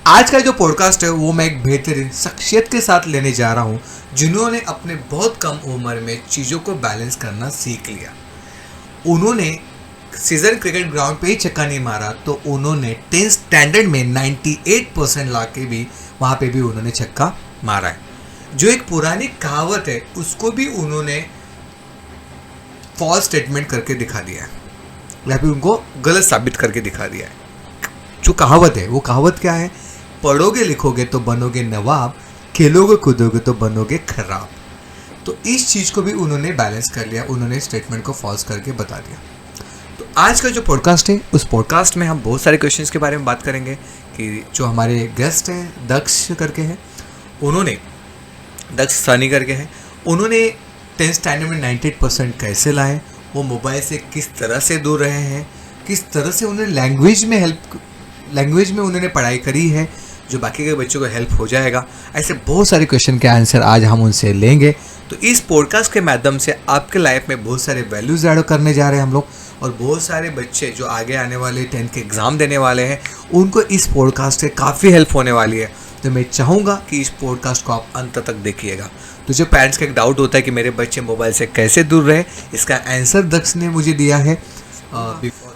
आज का जो पॉडकास्ट है वो मैं एक बेहतरीन शख्सियत के साथ लेने जा रहा हूँ जिन्होंने अपने बहुत कम उम्र में चीज़ों को बैलेंस करना सीख लिया। उन्होंने सीजन क्रिकेट ग्राउंड पे ही छक्का नहीं मारा तो उन्होंने 10th स्टैंडर्ड में 98% ला के भी वहाँ पे भी उन्होंने छक्का मारा है। जो एक पुरानी कहावत है उसको भी उन्होंने फॉल्स स्टेटमेंट करके दिखा दिया है या फिर उनको गलत साबित करके दिखा दिया है। जो कहावत है वो कहावत क्या है? पढ़ोगे लिखोगे तो बनोगे नवाब, खेलोगे कूदोगे तो बनोगे खराब। तो इस चीज़ को भी उन्होंने बैलेंस कर लिया, उन्होंने स्टेटमेंट को फॉल्स करके बता दिया। तो आज का जो पॉडकास्ट है उस पॉडकास्ट में हम बहुत सारे क्वेश्चंस के बारे में बात करेंगे कि जो हमारे गेस्ट हैं दक्ष करके हैं, उन्होंने दक्ष सानी करके हैं, उन्होंने 10th स्टैंडर्ड में 98% कैसे लाए, वो मोबाइल से किस तरह से दूर रहे हैं, किस तरह से उन्होंने लैंग्वेज में उन्होंने पढ़ाई करी है जो बाकी के बच्चों को हेल्प हो जाएगा। ऐसे बहुत सारे क्वेश्चन के आंसर आज हम उनसे लेंगे। तो इस पॉडकास्ट के माध्यम से आपके लाइफ में बहुत सारे वैल्यूज ऐड करने जा रहे हैं हम लोग, और बहुत सारे बच्चे जो आगे आने वाले 10th के एग्ज़ाम देने वाले हैं उनको इस पॉडकास्ट से काफ़ी हेल्प होने वाली है। तो मैं चाहूँगा कि इस पॉडकास्ट को आप अंत तक देखिएगा। तो जो पेरेंट्स का एक डाउट होता है कि मेरे बच्चे मोबाइल से कैसे दूर रहे, इसका आंसर दक्ष ने मुझे दिया है।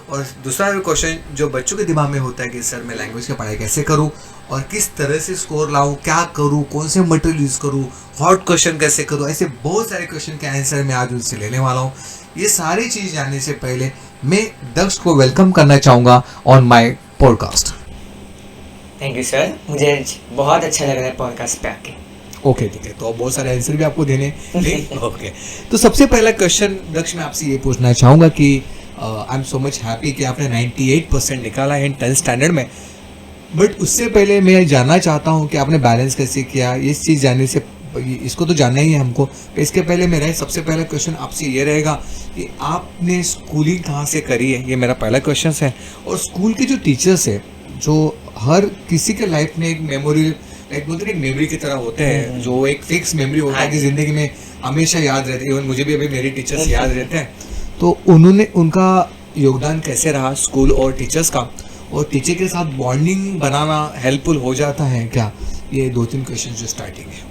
और दूसरा क्वेश्चन जो बच्चों के दिमाग में होता है कि सर मैं लैंग्वेज की पढ़ाई कैसे करूं और किस तरह से स्कोर लाऊं, क्या करूं, कौन से मटेरियल यूज़ करूं, हॉट क्वेश्चन कैसे करूं, ऐसे बहुत सारे क्वेश्चन के आंसर मैं आज उनसे लेने वाला हूं। ये सारी चीज़ जानने से पहले मैं दक्ष को वेलकम करना चाहूँगा on my podcast. Thank you sir, मुझे बहुत अच्छा लग रहा है पॉडकास्ट पे आके। ओके ठीक है, तो बहुत सारे आंसर भी आपको देने ओके। तो सबसे पहला क्वेश्चन दक्ष मैं आपसे ये पूछना चाहूँगा कि I am so much happy कि आपने 98% निकाला है 10th स्टैंडर्ड में, बट उससे पहले मैं जानना चाहता हूँ कि आपने बैलेंस कैसे किया। इस चीज़ जानने से इसको तो जानना ही है हमको। इसके पहले मेरा सबसे पहला क्वेश्चन आपसे ये रहेगा कि आपने स्कूलिंग कहाँ से करी है, ये मेरा पहला क्वेश्चन है। और स्कूल के जो टीचर्स है जो हर किसी के लाइफ में एक मेमोरी, एक बोलते हैं मेमोरी की तरह होते हैं, जो एक फिक्स मेमोरी होता है कि ज़िंदगी में हमेशा याद रहती है। इवन मुझे भी अभी मेरे टीचर्स याद रहते हैं। तो उन्होंने उनका योगदान कैसे रहा स्कूल और टीचर्स का, और टीचर के साथ बॉन्डिंग बनाना हेल्पफुल हो जाता है क्या? ये 2-3 क्वेश्चन जो स्टार्टिंग है।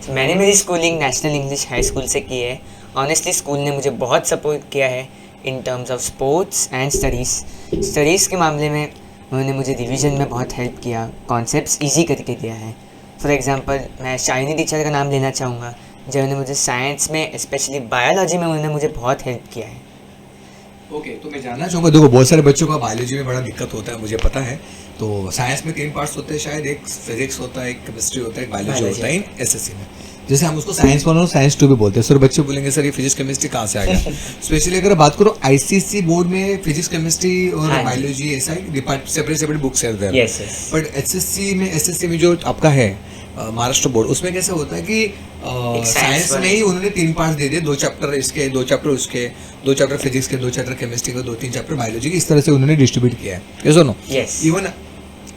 तो मैंने मेरी schooling national English high school से की है। ऑनेस्टली स्कूल ने मुझे बहुत सपोर्ट किया है in terms of sports and studies के मामले में उन्होंने मुझे रिवीजन में बहुत हेल्प किया, कॉन्सेप्ट्स ईजी करके दिया है। फॉर एग्जांपल मैं शाइनी टीचर का नाम लेना चाहूँगा जिन्होंने मुझे साइंस में स्पेशली बायोलॉजी में उन्होंने मुझे बहुत हेल्प किया है। ओके, तो मैं जानना चाहूँगा, देखो बहुत सारे बच्चों का बायोलॉजी में बड़ा दिक्कत होता है, मुझे पता है। तो साइंस में 3 पार्ट्स होते हैं शायद, एक फिजिक्स होता है, एक केमिस्ट्री होता है, एक बायोलॉजी होता है एसएससी में। जैसे हम उसको साइंस 1 और साइंस 2 भी बोलते हैं। सर बच्चे बोलेंगे सर ये फिजिक्स केमिस्ट्री कहाँ से आ गया? स्पेशली अगर बात करो आईसीएसई बोर्ड में फिजिक्स केमिस्ट्री और बायोलॉजी ऐसा ही सेपरेट बुक्स है, बट एसएससी में जो आपका है महाराष्ट्र बोर्ड, उसमें कैसे होता है कि साइंस में ही उन्होंने 3 पार्ट्स दे दिए, 2 चैप्टर इसके, 2 चैप्टर उसके, 2 चैप्टर फिजिक्स के, 2 चैप्टर केमिस्ट्री के, 2-3 चैप्टर बायोलॉजी के, इस तरह से उन्होंने डिस्ट्रीब्यूट किया है। यस और नो? इवन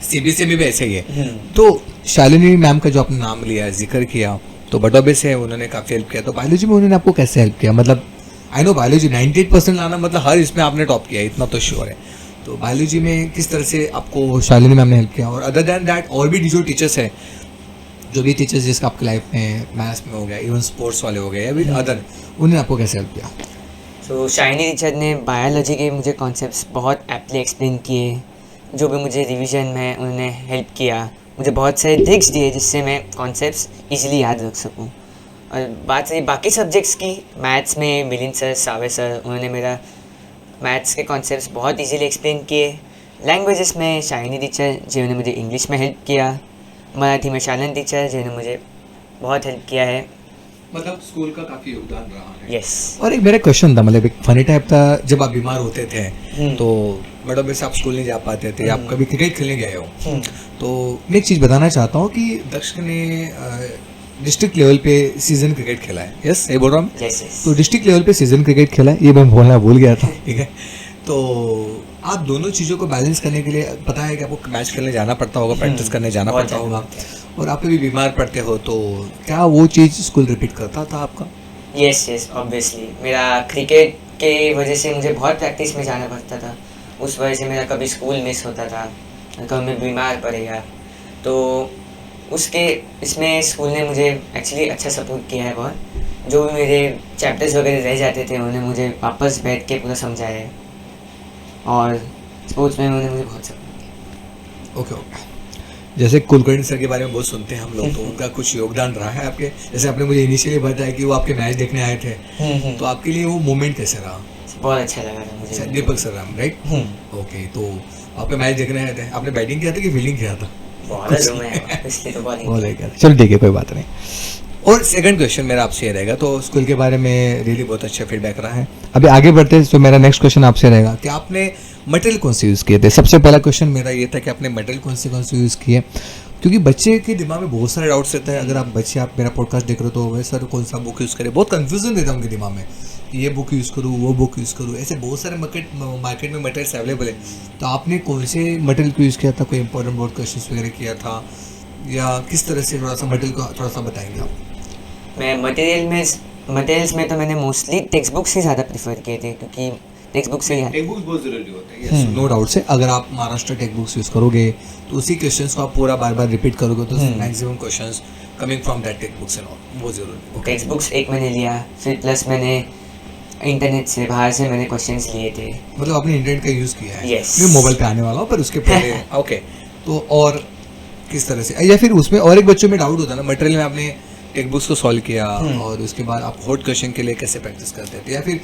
सीबीएसई में भी ऐसे ही है। तो शालिनी मैम का जो आपने नाम लिया, जिक्र किया, तो बटोबे से उन्होंने काफ़ी हेल्प किया। तो बायोलॉजी में उन्होंने आपको कैसे हेल्प किया? मतलब आई नो बायोलॉजी 98% लाना मतलब हर इसमें आपने टॉप किया, इतना तो श्योर है। तो बायोलॉजी में किस तरह से आपको शालिनी मैम ने हेल्प किया? और अदर दैन दैट और भी जो टीचर्स है, जो भी टीचर्स जिसका आपकी लाइफ में मैथ्स में हो गया, इवन स्पोर्ट्स वाले हो गए या भी अदर, उन्होंने आपको कैसे हेल्प किया? तो शाइनी टीचर ने बायोलॉजी के मुझे कॉन्सेप्ट्स बहुत एप्टली एक्सप्लेन किए। जो भी मुझे रिवीजन में उन्होंने हेल्प किया, मुझे बहुत सारे ट्रिक्स दिए जिससे मैं कॉन्सेप्ट्स इजीली याद रख सकूं। और बात रही बाकी सब्जेक्ट्स की, मैथ्स में मिलिंद सर, सावे सर, उन्होंने मेरा मैथ्स के कॉन्सेप्ट्स बहुत इजीली एक्सप्लेन किए। लैंग्वेजेस में शाइनी टीचर जिन्होंने मुझे इंग्लिश में हेल्प किया, मराठी में शालन टीचर जिन्होंने मुझे बहुत हेल्प किया है। मतलब स्कूल का काफी योगदान रहा है। यस। और एक मेरा क्वेश्चन था, मतलब एक फनी टाइप था, जब आप बीमार होते थे तो बड़ा वैसे आप स्कूल नहीं जा पाते थे, आप कभी क्रिकेट खेलने गए हो, तो मैं एक चीज़ बताना चाहता हूँ कि दक्ष ने डिस्ट्रिक्ट लेवल पे सीजन क्रिकेट खेला है। यस, ये बोल रहा हूँ। तो डिस्ट्रिक्ट लेवल पे सीजन क्रिकेट खेला है, ये मैं बोलना भूल गया था। ठीक है, तो आप दोनों चीज़ों को बैलेंस करने के लिए पता है कि आपको मैच खेलने जाना पड़ता होगा, प्रैक्टिस करने जाना पड़ता होगा, और आप भी बीमार पड़ते हो, तो क्या वो चीज़ स्कूल रिपीट करता था आपका? Yes obviously. मेरा क्रिकेट के वजह से मुझे बहुत प्रैक्टिस में जाना पड़ता था, उस वजह से मेरा कभी स्कूल मिस होता था, कभी मैं बीमार पड़ गया। तो उसके इसमें स्कूल ने मुझे एक्चुअली अच्छा सपोर्ट किया है बहुत। जो भी मेरे चैप्टर्स वगैरह रह जाते थे उन्होंने मुझे वापस बैठ के पूरा समझाया है, और स्पोर्ट्स में उन्होंने मुझे बहुत सपोर्ट किया। Okay okay. जैसे कुलकर्णी सर के बारे में बहुत सुनते हैं हम लोग, तो उनका कुछ योगदान रहा है आपके? जैसे आपने मुझे इनिशियली बताया कि वो आपके मैच देखने आए थे, तो आपके लिए वो मोमेंट कैसे रहा? बहुत अच्छा लगा था मुझे। दीपक सर राम, राइट? ओके, तो आपके मैच देखने आए थे, आपने बैटिंग किया था कि फील्डिंग किया था? इसलिए तो बॉलिंग चलो ठीक है, कोई बात नहीं। और सेकंड क्वेश्चन मेरा आपसे ये रहेगा, तो स्कूल के बारे में रियली बहुत अच्छा फीडबैक रहा है। अभी आगे बढ़ते हैं, तो मेरा नेक्स्ट क्वेश्चन आपसे रहेगा कि आपने मटेरियल कौन से यूज़ किए थे? सबसे पहला क्वेश्चन मेरा ये था कि आपने मटेरियल कौन से यूज़ किए, क्योंकि बच्चे के दिमाग में बहुत सारे डाउट्स रहते हैं। अगर आप बच्चे, आप मेरा पॉडकास्ट देख रहे हो, तो वे सर कौन सा बुक यूज़ करें, बहुत कन्फ्यूजन रहता है उनके दिमाग में कि ये बुक यूज़ करूँ, वो बुक यूज़ करूँ, ऐसे बहुत सारे मार्केट में मटेरियल्स अवेलेबल है। तो आपने कौन से मटेरियल को यूज़ किया था? कोई इंपॉर्टेंट बोर्ड क्वेश्चन वगैरह किया था, या किस तरह से थोड़ा सा मटेरियल को थोड़ा सा बताएंगे आप? मैं मटेरियल्स में तो मैंने मोस्टली टेक्स्ट बुक्स ही ज़्यादा प्रेफर किए थे, क्योंकि टेक्स्ट बुक्स ही टेक्स्ट बुक्स बहुत ज़रूरी होते हैं, नो डाउट से। अगर आप महाराष्ट्र टेक्स्ट बुक्स यूज़ करोगे तो उसी क्वेश्चंस को आप पूरा बार बार रिपीट करोगे, तो maximum questions coming from that text books and all, वो जरूरी। टेक्स्ट बुक्स एक मैंने लिया, फिर प्लस मैंने इंटरनेट से बाहर से मैंने क्वेश्चंस लिए थे। मतलब आपने इंटरनेट का यूज़ किया है? Yes. मैं मोबाइल पे आने वाला हूँ, पर उसके पहले ओके। तो और किस तरह से, या फिर उसमें और एक बच्चों में डाउट होता है ना, मटेरियल में आपने टेक्स्ट बुक्स को सॉल्व किया, और उसके बाद आप हॉट क्वेश्चन के लिए कैसे प्रैक्टिस करते थे, या फिर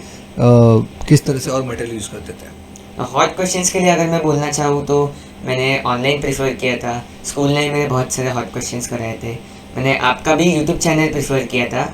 किस तरह से और मटेरियल यूज़ करते थे? हॉट क्वेश्चंस के लिए अगर मैं बोलना चाहूँ तो मैंने ऑनलाइन प्रेफर किया था। स्कूल ने मेरे बहुत सारे हॉट क्वेश्चंस कराए थे। मैंने आपका भी यूट्यूब चैनल प्रेफर किया था,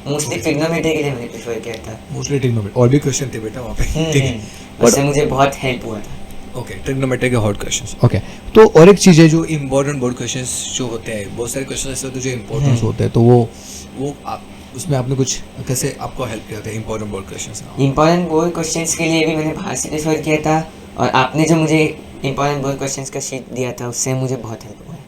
मोस्टली ट्रिग्नोमेट्री के लिए मैंने प्रेफर किया था। मोस्टली ट्रिग्नोमेट्री, और भी क्वेश्चन थे बेटा वहाँ पे, ठीक है? उससे मुझे बहुत हेल्प हुआ था। ओके, ट्रिग्नोमेट्री के हॉट क्वेश्चंस। ओके, तो और एक चीज़ है जो इम्पोर्टेंट बोर्ड क्वेश्चंस जो होते हैं, बहुत सारे क्वेश्चन ऐसे होते हैं जो इम्पोर्टेंट होते हैं, तो वो आप उसमें आपने कुछ कैसे आपको हेल्प किया था important board questions? Important board questions के लिए भी मैंने बाहर से प्रेफर किया था, और आपने जो मुझे इम्पोर्टेंट बोर्ड क्वेश्चंस का शीट दिया था उससे मुझे बहुत हेल्प हुआ है।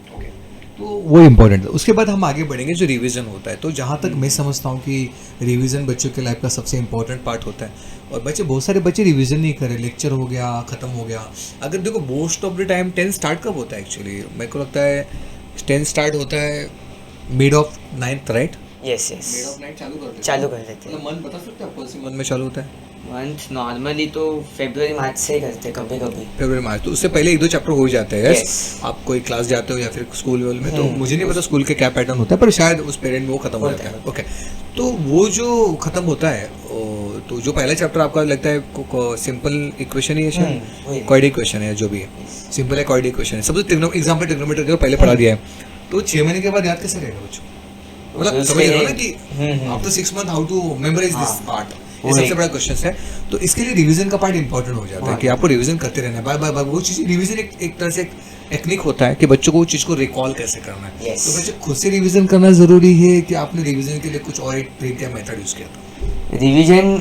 तो वो इम्पोर्टेंट है। उसके बाद हम आगे बढ़ेंगे जो रिवीजन होता है। तो जहाँ तक मैं समझता हूँ कि रिवीजन बच्चों के लाइफ का सबसे इम्पोर्टेंट पार्ट होता है, और बहुत सारे बच्चे रिवीजन नहीं करें, लेक्चर हो गया, ख़त्म हो गया। अगर देखो most of the time 10 start कब होता है? एक्चुअली मेरे को लगता है 10 स्टार्ट होता है mid of 9th, right? Yes. Mid of 9 चालू कर देते हैं। मतलब मंथ बता सकते हैं आप कौन सी मंथ में चालू होता है? मंथ नॉर्मली तो फरवरी मार्च से ही करते, कभी फरवरी मार्च, तो उससे पहले 1-2 चैप्टर हो जाते हैं। Yes. आप कोई क्लास जाते हो या फिर स्कूल में, तो मुझे नहीं पता स्कूल के क्या पैटर्न होता है, पर शायद उस पीरियड में वो खत्म हो जाता है। ओके, तो वो जो खत्म होता है, तो जो पहला चैप्टर आपका लगता है सिंपल इक्वेशन ही है, शायद क्वाड्रेटिक इक्वेशन है, जो भी है सिंपल है, क्वाड्रेटिक इक्वेशन है। सबसे एग्जाम्पल ट्रिग्नोमेट्री जो पहले पढ़ा दिया है, तो 6 महीने के बाद याद कैसे रहेगा बच्चों? मतलब समझ रहे हो ना कि after 6 month how to memorise this part, ये सबसे बड़ा क्वेश्चन है। तो इसके लिए रिवीजन का पार्ट इंपॉर्टेंट हो जाता है कि आपको रिवीजन करते रहना है, बार बार वो चीज़। रिवीजन एक तरह से एक टेक्निक होता है कि बच्चों को उस चीज़ को रिकॉल कैसे करना है। Yes. तो बच्चे खुद से रिवीजन करना ज़रूरी है कि आपने रिवीजन के लिए कुछ और एक ट्रिक या मेथड यूज़ किया था? Revision,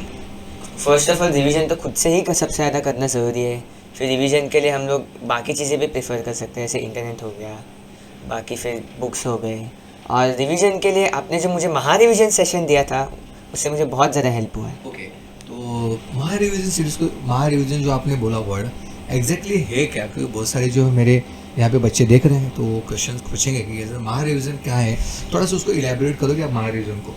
first of all revision तो खुद से ही सबसे ज़्यादा करना ज़रूरी है। फिर रिवीजन के लिए हम लोग बाकी चीज़ें भी प्रेफर कर सकते हैं, जैसे इंटरनेट हो गया, बाकी फिर बुक्स हो गए। और रिवीजन के लिए आपने जो मुझे महा रिवीजन सेशन दिया था, उससे मुझे बहुत ज़्यादा हेल्प हुआ है। ओके, तो महा रिवीजन सीरीज को, महा रिवीजन जो आपने बोला वर्ड एग्जैक्टली है क्या? क्योंकि बहुत सारे जो मेरे यहाँ पे बच्चे देख रहे हैं, तो वो क्वेश्चन पूछेंगे कि महा रिवीजन क्या है, थोड़ा सा उसको इलेबोरेट करोगे आप महा रिवीजन को?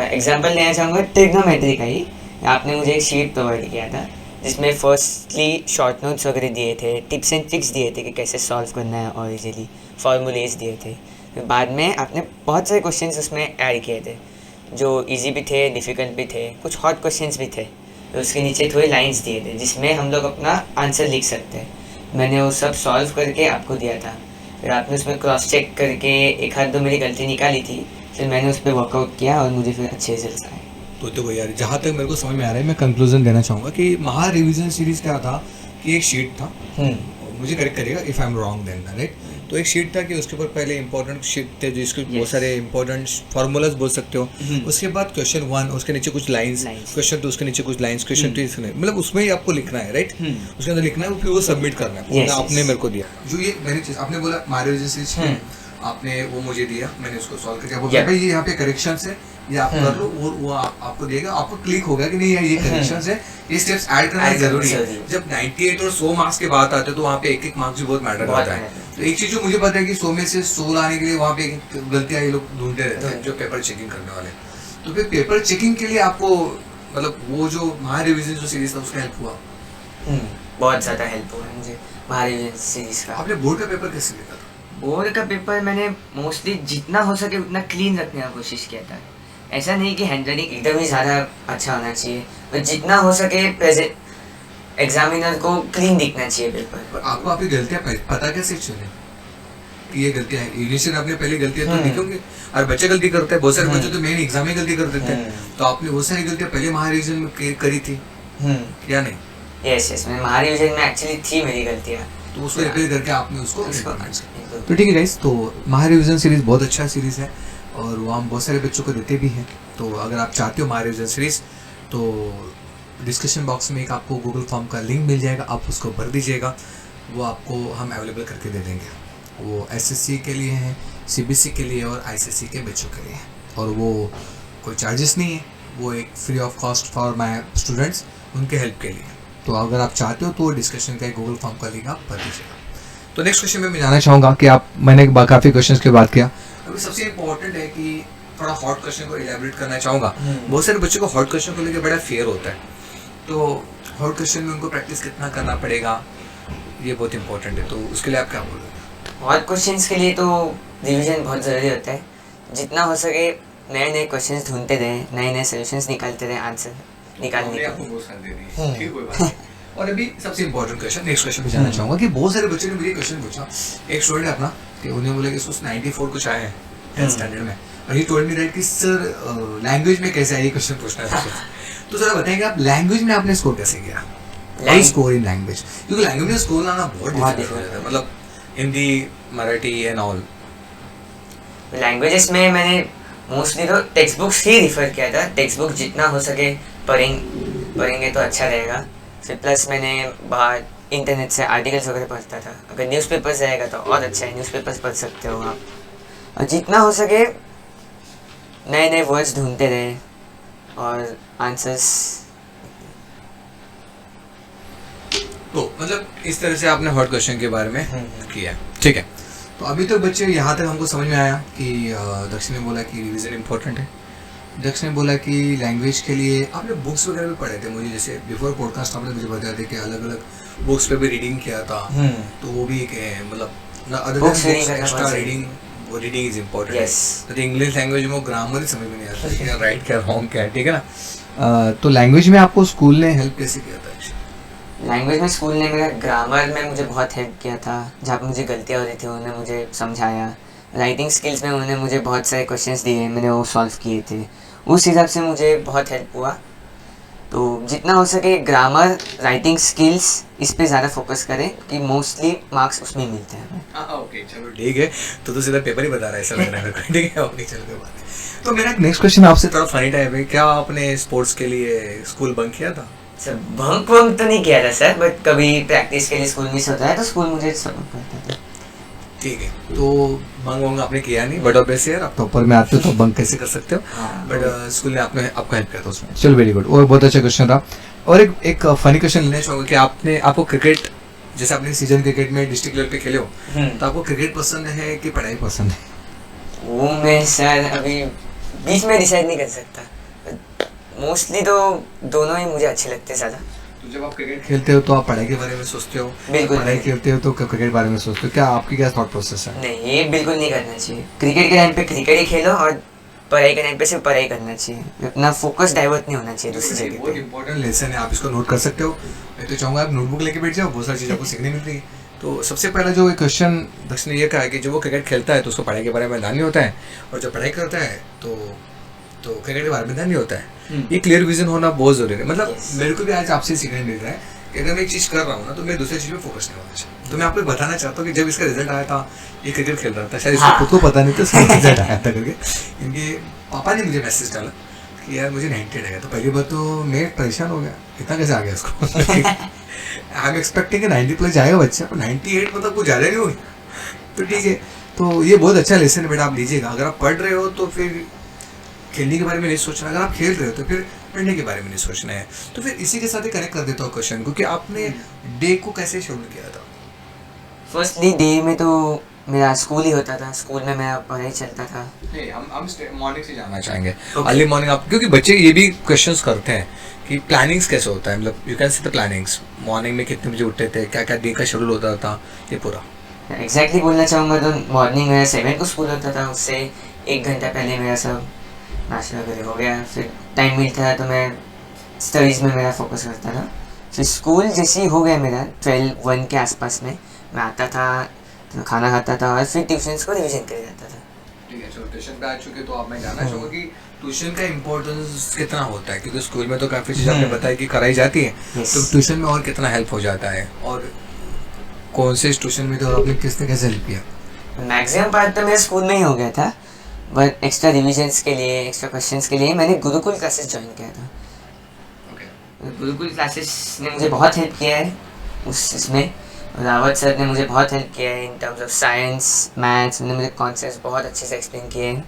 एग्जाम्पल लेना चाहूँगा ट्रिग्नोमेट्री का ही। आपने मुझे एक शीट प्रोवाइड किया था जिसमें फर्स्टली शॉर्ट नोट्स वगैरह दिए थे, टिप्स एंड ट्रिक्स दिए थे कि कैसे सॉल्व करना है, और इजीली फॉर्मूलेज दिए थे। फिर बाद में आपने बहुत सारे क्वेश्चंस उसमें ऐड किए थे, जो इजी भी थे, डिफ़िकल्ट भी थे, कुछ हॉट क्वेश्चंस भी थे। तो उसके नीचे थोड़े लाइंस दिए थे जिसमें हम लोग अपना आंसर लिख सकते हैं। मैंने वो सब सॉल्व करके आपको दिया था। फिर आपने उसमें क्रॉस चेक करके एक आध दो मेरी गलती निकाली थी, फिर मैंने उस पर वर्कआउट किया और मुझे फिर अच्छे रिजल्ट्स आए। तो देखो यार, जहाँ तक मेरे को समझ में आ रहा है, मैं कंक्लूजन देना चाहूँगा कि महा रिवीजन सीरीज क्या था कि एक शीट था, मुझे करेक्ट करिएगा if I am wrong then, right? तो एक शीट था कि उसके ऊपर पहले इंपॉर्टेंट शीट थे जिसके बहुत सारे इंपॉर्टेंट फार्मूलाज बोल सकते हो। उसके बाद क्वेश्चन 1, उसके नीचे कुछ लाइंस, क्वेश्चन 2 उसके नीचे कुछ लाइंस, क्वेश्चन 3 इसमें, मतलब उसमें ही आपको लिखना है, राइट? उसके अंदर लिखना है, फिर वो सबमिट करना है। आपने मेरे को दिया जो ये मैंने चीज आपने बोला महा रिवीजन सीरीज, आपने वो मुझे दिया, मैंने उसको सॉल्व करके बोला भाई ये यहाँ पे करेक्शंस है, ये आप कर लो, और वो आपको देगा, आपको क्लिक होगा कि नहीं यार ये करेक्शंस है, ये स्टेप्स ऐड करना जरूरी है। जब 98 और 100 मार्क्स के बात आते हैं तो वहाँ पे एक मार्क्स भी बहुत मैटर करता है। तो एक चीज़ जो मुझे पता है कि 100 में से 100 लाने के लिए वहाँ पे गलतियाँ ये लोग ढूंढते रहते हैं जो पेपर चेकिंग करने वाले। तो फिर पेपर चेकिंग के लिए आपको मतलब वो जो महा रिवीजन जो सीरीज था उसका हेल्प हुआ? बहुत ज़्यादा हेल्प हुआ है मुझे महारिविजन सीरीज़ का। आपने बोर्ड का पेपर कैसे लिखा था? बोर्ड का पेपर मैंने मोस्टली जितना हो सके उतना क्लीन रखने का कोशिश किया था। ऐसा नहीं कि हैंड राइटिंग एकदम ही ज़्यादा अच्छा होना चाहिए, पर जितना हो सके प्रेजेंट एग्जामिनर को क्लीन दिखना चाहिए पेपर। पर आपको आपकी गलतियाँ पता कैसे चले कि ये गलतियाँ हैं? इंग्लिश में आपने पहले गलतियाँ तो लिखोगे, और बच्चे गलती करते हैं, बहुत सारे बच्चे तो मेन एग्जाम में गलती कर देते हैं। तो आपने वो सारी गलतियाँ पहले महा रिवीजन में करी थी या नहीं? यस, मैं महारिविजन में एक्चुअली थी मेरी गलतियाँ, तो उसको रिपेयर करके आपने उसको तो ठीक है गाइस, तो महा रिवीजन सीरीज बहुत अच्छा सीरीज़ है और वो हम बहुत सारे बच्चों को देते भी हैं। तो अगर आप चाहते हो महा रिवीजन सीरीज तो डिस्क्रिप्शन बॉक्स में एक आपको गूगल फॉर्म का लिंक मिल जाएगा, आप उसको भर दीजिएगा, वो आपको हम अवेलेबल करके दे देंगे। वो एसएससी के लिए है, सीबीएसई के लिए और आईसीएसई के बच्चों के लिए है, और वो कोई चार्जेस नहीं है, वो एक free of cost for my students, उनके हेल्प के लिए। तो अगर आप चाहते हो तो डिस्कशन का गूगल फॉर्म का लिंक आप भर दीजिएगा। तो नेक्स्ट क्वेश्चन में मैं जानना चाहूँगा कि आप मैंने काफ़ी क्वेश्चंस की बात किया, अभी सबसे इम्पोर्टेंट है कि थोड़ा हॉट क्वेश्चन को इलेबोरेट करना चाहूँगा। बहुत सारे बच्चों को हॉट क्वेश्चन को लेकर बड़ा फेयर होता है, तो हॉट क्वेश्चन में उनको प्रैक्टिस कितना करना पड़ेगा ये बहुत इंपॉर्टेंट है, तो उसके लिए आप क्या बोलोगे? हॉट क्वेश्चंस के लिए तो रिवीजन बहुत ज़रूरी होता है। जितना हो सके नए नए क्वेश्चंस ढूंढते रहे, नए नए सोल्यूशंस निकालते रहे आंसर निकालने के। आपको बहुत सारी दे दी, ठीक, कोई बात नहीं। और अभी सबसे इम्पोर्टेंट क्वेश्चन, नेक्स्ट क्वेश्चन में जानना चाहूँगा कि बहुत सारे बच्चों ने मुझे क्वेश्चन पूछा। एक स्टूडेंट है अपना कि उन्हें बोला कि उसको 94 कुछ आए हैं 10th स्टैंडर्ड में, और ही टोल्ड मी दैट कि सर लैंग्वेज में कैसे है, ये क्वेश्चन पूछना है। तो सर बताएंगे आप लैंग्वेज में आपने स्कोर कैसे किया? स्कोर इन लैंग्वेज, क्योंकि लैंग्वेज में स्कोर लाना बहुत डिफिकल्ट हो जाता है, मतलब Hindi, Marathi and all. Languages में मैंने मोस्टली तो टेक्स्ट बुक्स ही रिफ़र किया था। टेक्स्ट बुक जितना हो सके पढ़ेंगे तो अच्छा रहेगा। फिर प्लस मैंने बाहर इंटरनेट से आर्टिकल्स वगैरह पढ़ता था। अगर न्यूज़पेपर्स रहेगा तो और अच्छा है, न्यूज़पेपर्स पढ़ सकते हो आप। और जितना हो सके नए नए वर्ड्स ढूंढते रहे और आंसर्स। तो मतलब इस तरह से आपने हॉट क्वेश्चन के बारे में किया, ठीक है। तो अभी तक बच्चे यहाँ तक हमको समझ में आया कि दक्ष ने बोला कि रिवीजन इम्पोर्टेंट है, दक्ष ने बोला कि लैंग्वेज के लिए आपने बुक्स वगैरह भी पढ़े थे, मुझे जैसे बिफोर पॉडकास्ट आपने मुझे बताया था कि अलग अलग बुक्स पे भी रीडिंग किया था। तो वो भी एक है, मतलब अदर देन एक्स्ट्रा रीडिंग, वो रीडिंग इज इम्पोर्टेंट। तो इंग्लिश लैंग्वेज में ग्रामर ही समझ में नहीं आता कि राइट क्या रॉन्ग क्या है, ठीक है ना। तो लैंग्वेज में आपको स्कूल ने हेल्प कैसे किया था? लैंग्वेज में स्कूल ने मेरा ग्रामर में मुझे बहुत हेल्प किया था। जहाँ पर मुझे गलतियाँ हो रही थी उन्होंने मुझे समझाया। राइटिंग स्किल्स में उन्होंने मुझे बहुत सारे क्वेश्चंस दिए, मैंने वो सॉल्व किए थे, उस हिसाब से मुझे बहुत हेल्प हुआ। तो जितना हो सके ग्रामर, राइटिंग स्किल्स इस पे ज़्यादा फोकस करें कि मोस्टली मार्क्स उसमें मिलते हैं। ओके चलो ठीक है, तो सीधा पेपर ही बता रहा है ऐसा लग रहा है, ठीक है। ओके चलो कोई बात नहीं। तो मेरा नेक्स्ट क्वेश्चन आपसे थोड़ा फनी टाइप है, क्या आपने स्पोर्ट्स के लिए स्कूल बंक किया था? सर बंक वंक तो नहीं किया था सर, बट कभी प्रैक्टिस के लिए स्कूल मिस होता है तो स्कूल मुझे सपोर्ट करता था। ठीक है, तो बंक वंक आपने किया नहीं, बट ऑब्वियसली यार आप टॉपर में आते हो तो बंक कैसे कर सकते हो, बट स्कूल ने आपको हेल्प किया था उसमें। चलो वेरी गुड, और बहुत अच्छा क्वेश्चन था। और एक फनी क्वेश्चन लेना चाहूँगा कि आपको क्रिकेट, जैसे आपने सीजन क्रिकेट में डिस्ट्रिक्ट लेवल पे खेले हो, तो आपको क्रिकेट पसंद है कि पढ़ाई पसंद है? वो मैं सर अभी बीच में डिसाइड नहीं कर सकता। मोस्टली तो दोनों ही मुझे अच्छे लगते हैं ज़्यादा। तो जब आप क्रिकेट खेलते हो तो आप पढ़ाई के बारे में सोचते हो? बिल्कुल। पढ़ाई खेलते हो तो क्रिकेट के बारे में सोचते हो? क्या आपकी क्या थॉट प्रोसेस है? नहीं, ये बिल्कुल नहीं करना चाहिए। क्रिकेट के टाइम पे क्रिकेट ही खेलो और पढ़ाई के टाइम पे सिर्फ पढ़ाई करना चाहिए। अपना फोकस डाइवर्ट नहीं होना चाहिए दूसरी जगह पे। बहुत इंपॉर्टेंट लेसन है, आप इसको नोट कर सकते हो। मैं तो चाहूँगा आप नोटबुक लेके बैठ जाओ, बहुत सारी चीज़ आपको सीखने मिलती है। तो सबसे पहला जो क्वेश्चन दक्ष ने ये कहा कि जब वो क्रिकेट खेलता है तो उसको पढ़ाई के बारे में ध्यान नहीं होता है, और जब पढ़ाई करता है तो क्रिकेट के बारे में ध्यान नहीं होता है। ये क्लियर विजन होना बहुत जरूरी है। मतलब मेरे को भी आज आपसे सीखने मिल रहा है कि अगर मैं एक चीज़ कर रहा हूँ ना तो मैं दूसरी चीज़ में फोकस नहीं होना चाहिए। तो मैं आपको बताना चाहता हूँ कि जब इसका रिजल्ट आया था, ये क्रिकेट खेल रहा था, शायद इसको खुद को पता नहीं था इसका रिजल्ट आया था करके, इनके पापा ने मुझे मैसेज डाला कि यार मुझे 98 आया। तो पहली बात तो मैं परेशान हो गया, इतना कैसे आ गया इसको। आई एम एक्सपेक्टिंग कि 90+ जाएगा बच्चा, पर 98 मतलब कुछ ज़्यादा नहीं हो गया। तो ठीक है, तो ये बहुत अच्छा लेसन है बेटा, आप लीजिएगा। अगर आप पढ़ रहे हो तो फिर खेलने के बारे में नहीं सोचना, अगर आप खेल रहे हो तो फिर पढ़ने के बारे में नहीं सोचना है। तो फिर इसी के साथ ही कनेक्ट कर देता हूँ क्वेश्चन को कि आपने डे को कैसे शेड्यूल किया था? फर्स्टली डे में तो मेरा स्कूल ही होता था, स्कूल में मेरा पढ़ाई चलता था। नहीं, हम मॉर्निंग से जानना चाहेंगे। Okay. अर्ली मॉर्निंग आप, क्योंकि बच्चे ये भी क्वेश्चंस करते हैं कि प्लानिंग्स कैसे होता है, मतलब you can see the plannings, morning में कितने बजे उठते थे, क्या क्या डे का शेड्यूल होता था, ये पूरा। एग्जैक्टली बोलना चाहूँगा तो मॉर्निंग मेरा 7 को स्कूल होता था, उससे 1 घंटा पहले मेरा सब नाश्ता वगैरह हो गया, फिर टाइम मिलता था तो मैं स्टडीज़ में मेरा फोकस करता था। फिर स्कूल जैसे ही हो गया मेरा 12-1 के आसपास में, मैं आता था तो खाना खाता था और फिर ट्यूशन्स को रिविजन कर जाता था। ठीक है, चलो ट्यूशन पे आ चुके तो आप, मैं जानना चाहूँगा कि ट्यूशन का इम्पोर्टेंस कितना होता है, क्योंकि स्कूल में तो काफ़ी चीज़ आपने बताई कि कराई जाती है, Yes. तो ट्यूशन में और कितना हेल्प हो जाता है, और कौन से ट्यूशन में तो आपने किसने कैसे हेल्प किया? मैक्सिमम पार्ट तो मेरे स्कूल में ही हो गया था, बट एक्स्ट्रा रिविजन्स के लिए, एक्स्ट्रा क्वेश्चंस के लिए मैंने गुरुकुल क्लासेस ज्वाइन किया था। गुरुकुल क्लासेस ने मुझे बहुत हेल्प किया है उसमें। रावत सर ने मुझे बहुत हेल्प किया है in terms of science, maths, उन्होंने मुझे कॉन्सेप्ट्स बहुत अच्छे से एक्सप्लेन किए हैं।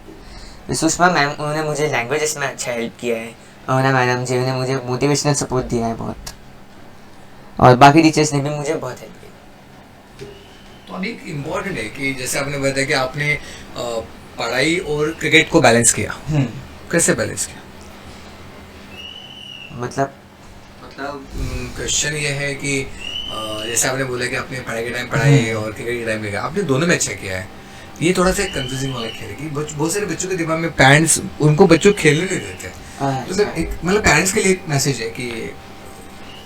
फिर सुषमा मैम, उन्होंने मुझे लैंग्वेजेस में अच्छा हेल्प किया है, और ना मैडम जी ने मुझे मोटिवेशनल सपोर्ट दिया है बहुत, और बाकी टीचर्स ने भी मुझे बहुत हेल्प किया। तो अभी एक इम्पोर्टेंट है कि जैसे आपने बताया कि आपने पढ़ाई और क्रिकेट को बैलेंस किया, कैसे बैलेंस किया? मतलब क्वेश्चन ये है कि जैसे आपने बोला कि आपने पढ़ाई के टाइम पढ़ाई और क्रिकेट के टाइम किया, आपने दोनों में अच्छा किया है। ये थोड़ा सा कंफ्यूजिंग वाला खेल है कि बहुत सारे बच्चों के दिमाग में पेरेंट्स उनको बच्चों को खेलने नहीं देते। तो एक मतलब पेरेंट्स के लिए एक मैसेज है कि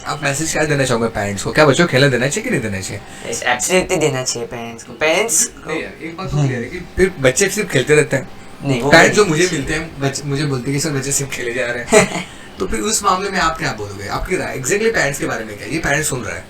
आप मैसेज क्या देना चाहोगे पेरेंट्स को, क्या बच्चों को खेलने देना चाहिए कि नहीं देना चाहिए? एब्सोल्युटली देना चाहिए पेरेंट्स को। नहीं यार, एक बात तो क्लियर है कि फिर बच्चे सिर्फ खेलते रहते हैं। नहीं, वो पेरेंट्स जो मुझे मिलते हैं मुझे बोलते हैं कि सर बच्चे सिर्फ खेले जा रहे हैं तो फिर उस मामले में आप क्या बोलोगे, आपकी राय एग्जैक्टली पेरेंट्स के बारे में क्या? ये पेरेंट्स सुन रहा है।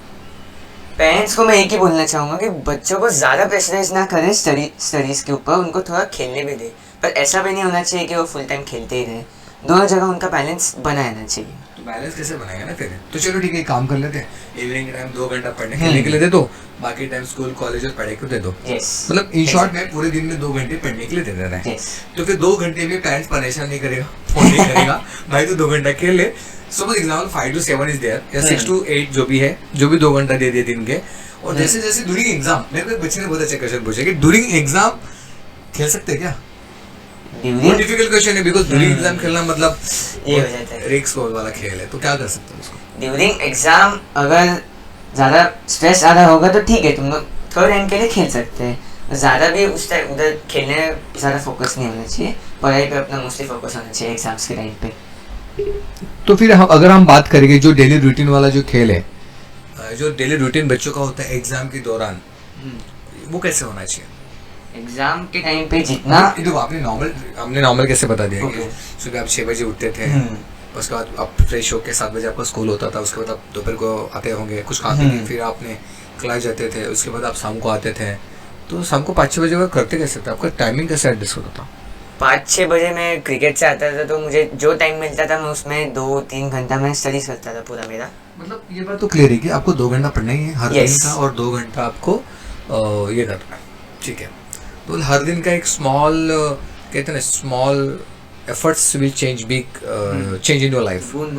पेरेंट्स को मैं एक ही बोलना चाहूँगा कि बच्चों को ज़्यादा प्रेशराइज ना करें स्टडीज़ के ऊपर, उनको थोड़ा खेलने भी दें, पर ऐसा भी नहीं होना चाहिए कि वो फुल टाइम खेलते ही रहे। दोनों जगह उनका बैलेंस बना रहना चाहिए। तो बैलेंस कैसे बनाएगा ना फिर? तो चलो ठीक है, काम कर लेते हैं, इवनिंग के टाइम 2 घंटा पढ़ने खेलने के लिए दे दो, बाकी टाइम स्कूल कॉलेज और पढ़ाई को दे दो। मतलब इन शॉर्ट में पूरे दिन में 2 घंटे पढ़ने के लिए दे देना है। तो फिर 2 घंटे में पेरेंट्स परेशान नहीं करेगा, फोन नहीं करेगा भाई तो 2 घंटा खेल ले। Suppose example 5 to 7 is there या 6 to 8 जो भी है, जो भी 2 घंटा दे दिए दिन के। और जैसे जैसे ड्यूरिंग एग्जाम, मेरे को एक बच्चे ने बहुत अच्छा क्वेश्चन पूछा कि ड्यूरिंग एग्जाम खेल सकते हैं क्या? वो डिफिकल्ट क्वेश्चन है, बिकॉज ड्यूरिंग एग्जाम खेलना मतलब ये हो जाता है, रिस्क वाला खेल है, तो क्या कर सकते हैं उसको? ड्यूरिंग एग्जाम अगर ज़्यादा स्ट्रेस आ रहा होगा तो ठीक है, तुम लोग थोड़े टाइम के लिए खेल सकते हैं। ज़्यादा भी उस टाइम उधर खेलने में ज़्यादा फोकस नहीं होना चाहिए, पढ़ाई पे अपना मोस्टली फोकस होना चाहिए एग्जाम्स के टाइम पे। तो फिर अगर हम बात करेंगे जो डेली रूटीन वाला जो खेल है, जो डेली रूटीन बच्चों का होता है एग्जाम के दौरान, वो कैसे होना चाहिए? एग्जाम के टाइम पे जितना देखो, हमने नॉर्मल कैसे बता दिया कि सुबह आप 6 बजे उठते थे, उसके बाद आप फ्रेश होकर 7 बजे आपका स्कूल होता था, उसके बाद आप दोपहर को आते होंगे, कुछ खाते थे, फिर आपने क्लास जाते थे, उसके बाद आप शाम को आते थे। तो शाम को 5-6 बजे करते कैसे थे? आपका टाइमिंग कैसे एडजस्ट होता था? 5-6 बजे मैं क्रिकेट से आता था, तो मुझे जो टाइम मिलता था मैं उसमें 2-3 घंटा मैं स्टडीज करता था पूरा मेरा। मतलब ये बात तो क्लियर है कि आपको 2 घंटा पढ़ना ही है हर दिन का, और 2 घंटा आपको ये करना है, ठीक है? तो हर दिन का एक स्मॉल, कहते हैं ना, small efforts will change big change in your life. बूंद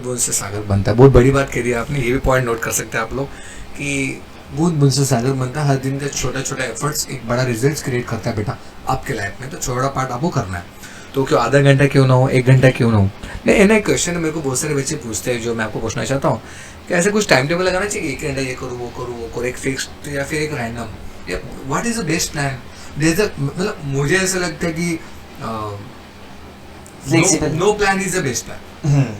बूंद से सागर बनता है। बहुत बड़ी बात कह दी आपने, ये भी पॉइंट नोट कर सकते हैं आप लोग कि बूंद बूंद से सागर बनता है। हर दिन का छोटा छोटा एफर्ट्स एक बड़ा रिजल्ट क्रिएट करता है बेटा आपके लाइफ में, तो छोटा पार्ट आपको करना है। तो क्यों आधा घंटा क्यों ना हो, 1 घंटा क्यों ना हो। नहीं, क्वेश्चन मेरे को बहुत सारे बच्चे पूछते हैं, जो मैं आपको पूछना चाहता हूँ कि ऐसे कुछ टाइम टेबल लगाना चाहिए, 1 घंटा ये करूँ वो करूँ, एक फिक्स या फिर एक रैंडम, या what is the best plan? मतलब मुझे ऐसा लगता है कि no plan is the best plan.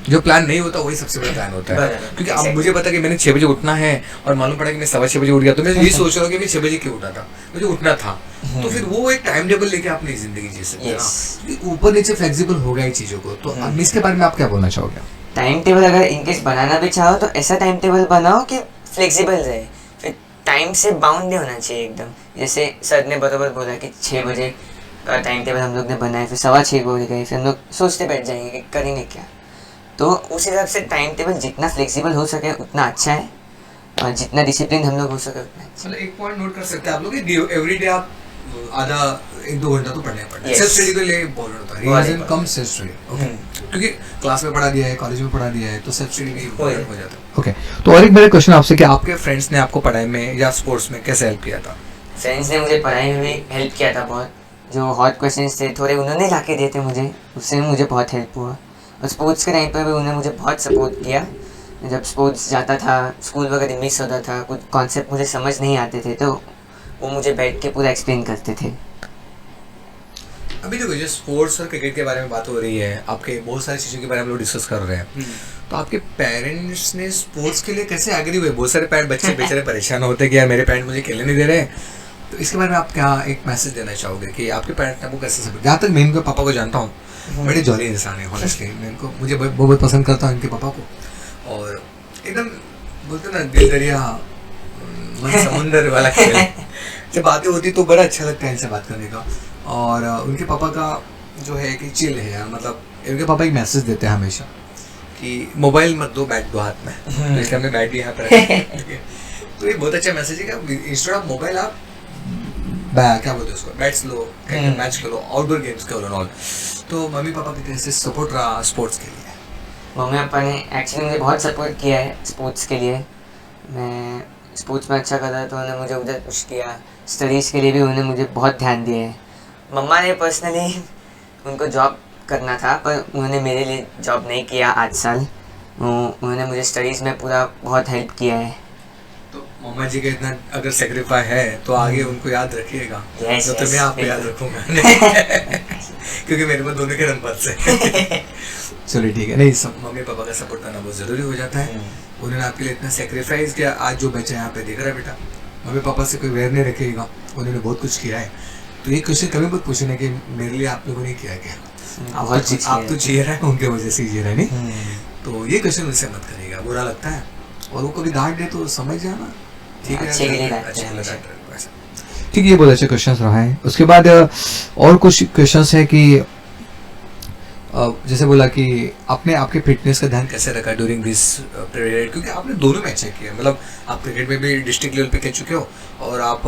जो प्लान नहीं होता वही सबसे बड़ा प्लान होता है। क्योंकि अब मुझे पता कि मैंने 6 बजे उठना है और मालूम पड़ा कि मैं 6:15 बजे उठ गया, तो मैं यही सोच रहा हूँ कि मैं 6 बजे क्यों उठा था, मुझे उठना था। तो फिर वो एक टाइम टेबल लेके अपनी जिंदगी जी सकते हैं, ऊपर नीचे फ्लेक्सिबल होगा ही चीजों को। तो इसके बारे में आप क्या बोलना चाहोगे? टाइम टेबल अगर इनकेस बनाना भी चाहो तो ऐसा टाइम टेबल बनाओ कि फ्लेक्सिबल रहे, फिर टाइम से बाउंड नहीं होना चाहिए एकदम। जैसे सर ने बराबर बोला कि 6 बजे का टाइम टेबल हम लोग ने बनाया, फिर 6:15 बजे गए, फिर हम लोग सोचते बैठ जाएंगे कि करेंगे क्या। तो उस हिसाब से टाइम टेबल जितना फ्लेक्सिबल हो सके उतना अच्छा है, और जितना डिसिप्लिन हम लोग हो सके उतना अच्छा। मतलब एक पॉइंट नोट कर सकते हैं आप लोग कि एवरी डे आप आधा 1-2 घंटा तो पढ़ना ही पड़ता है। Yes. सेल्फ स्टडी के लिए इम्पोर्टेंट होता है, रिवीजन कम सेल्फ स्टडी। ओके, क्योंकि क्लास में पढ़ा दिया है, कॉलेज में पढ़ा दिया है, तो सेल्फ स्टडी भी इम्पोर्टेंट हो जाता है। ओके, तो और एक मेरा क्वेश्चन आपसे कि आपके फ्रेंड्स ने आपको पढ़ाई में या स्पोर्ट्स में कैसे हेल्प किया था? फ्रेंड्स ने मुझे पढ़ाई में भी हेल्प किया था बहुत। जो हॉट क्वेश्चंस थे थोड़े उन्होंने ला के दिए थे मुझे, उससे भी मुझे बहुत हेल्प हुआ। और स्पोर्ट्स के टाइम पर भी उन्होंने मुझे बहुत सपोर्ट किया। जब स्पोर्ट्स जाता था, स्कूल वगैरह मिस होता था, कुछ कॉन्सेप्ट मुझे समझ नहीं आते थे, तो वो मुझे बैठ के पूरा एक्सप्लेन करते थे। अभी देखो, जो स्पोर्ट्स और क्रिकेट के बारे में बात हो रही है, आपके बहुत सारी चीज़ों के बारे में हम लोग डिस्कस कर रहे हैं, तो आपके पेरेंट्स ने स्पोर्ट्स के लिए कैसे एग्री हुए? बहुत सारे बच्चे बेचारे परेशान होते हैं कि यार मेरे पेरेंट्स मुझे खेलने नहीं दे रहे, तो इसके बारे में आप क्या एक मैसेज देना चाहोगे कि आपके पेरेंट्स ने आपको कैसे सपोर्ट? जहाँ तक मैं इनके पापा को जानता हूँ, बड़े जॉली इंसान है ऑनेस्टली, मुझे बहुत पसंद करता हूँ इनके पापा को, और एकदम बोलते ना दिल दरिया मन समुंदर वाला खेल। जब बातें होती तो बड़ा अच्छा लगता है इनसे बात करने का। और उनके पापा का जो है कि चिल है यार, मतलब उनके पापा एक मैसेज देते हैं हमेशा कि मोबाइल मत दो, बैट दो हाथ में, तो इसलिए हमने बैट भी यहाँ पर तो ये बहुत अच्छा मैसेज है कि इंस्टेड ऑफ मोबाइल आप क्या बोलते हैं उसको, बैट्स लो, मैच खेलो, आउटडोर गेम्स खेलो ऑल। तो मम्मी पापा की तरफ से सपोर्ट रहा स्पोर्ट्स के लिए? मम्मी पापा ने एक्चुअली मुझे बहुत सपोर्ट किया है स्पोर्ट्स के लिए। मैं स्पोर्ट्स में अच्छा कर रहा तो उन्होंने मुझे उधर पुश किया। स्टडीज़ के लिए भी उन्होंने मुझे बहुत ध्यान दिया है। मम्मा ने पर्सनली उनको जॉब करना था, पर उन्होंने मेरे लिए जॉब नहीं किया 8 साल। उन्होंने मुझे स्टडीज़ में पूरा बहुत हेल्प किया है। तो मम्मा जी का इतना अगर सेक्रीफाई है तो आगे उनको याद रखिएगा। Yes, तो मैं आपको याद रखूंगा क्योंकि मेरे पास दोनों के नंबर से चलिए ठीक है। नहीं, मम्मी पापा का सपोर्ट करना बहुत ज़रूरी हो जाता है। उन्होंने आपके लिए इतना सेक्रीफाइस किया। आज जो बच्चा यहाँ पे देख रहा है बेटा, मम्मी पापा से कोई वैर नहीं रखेगा, उन्होंने बहुत कुछ किया है। तो ये क्वेश्चन कभी मत पूछना कि मेरे लिए आप लोगों ने किया क्या। आप तो जी रहे हैं, उनके वजह से जी रहे नहीं, तो ये क्वेश्चन उनसे मत करिएगा, बुरा लगता है। और वो कभी डांट दे तो समझ जाना, ठीक है, ठीक है। ये बहुत अच्छा क्वेश्चन रहा है। उसके बाद और कुछ क्वेश्चन है कि जैसे बोला कि आपने आपके फिटनेस का ध्यान कैसे रखा ड्यूरिंग दिस पीरियड, क्योंकि आपने दोनों में अच्छा किया, मतलब आप क्रिकेट में भी डिस्ट्रिक्ट लेवल पे खेल चुके हो और आप